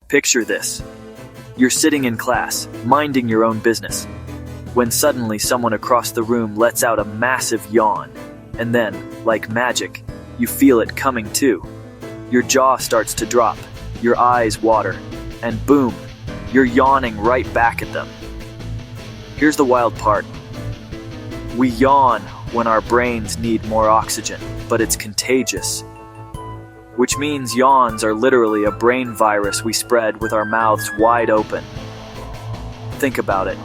Picture this. You're sitting in class, minding your own business, when suddenly someone across the room lets out a massive yawn. And then, like magic, you feel it coming too. Your jaw starts to drop, your eyes water, and boom, you're yawning right back at them. Here's the wild part. We yawn when our brains need more oxygen, but it's contagious. Which means yawns are literally a brain virus we spread with our mouths wide open. Think about it.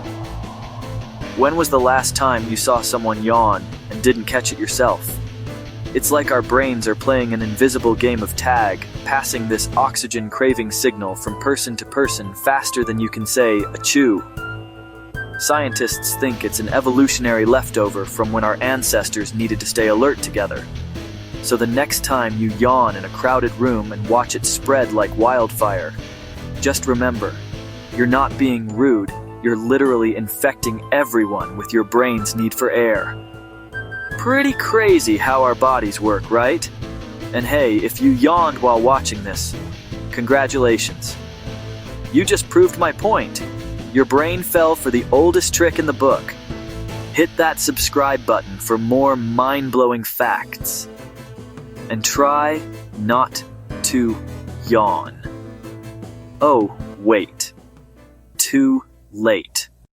When was the last time you saw someone yawn and didn't catch it yourself? It's like our brains are playing an invisible game of tag, passing this oxygen-craving signal from person to person faster than you can say achoo. Scientists think it's an evolutionary leftover from when our ancestors needed to stay alert together. So the next time you yawn in a crowded room and watch it spread like wildfire, just remember, you're not being rude, you're literally infecting everyone with your brain's need for air. Pretty crazy how our bodies work, right? And hey, if you yawned while watching this, congratulations. You just proved my point. Your brain fell for the oldest trick in the book. Hit that subscribe button for more mind-blowing facts. And try not to yawn. Oh, wait. Too late.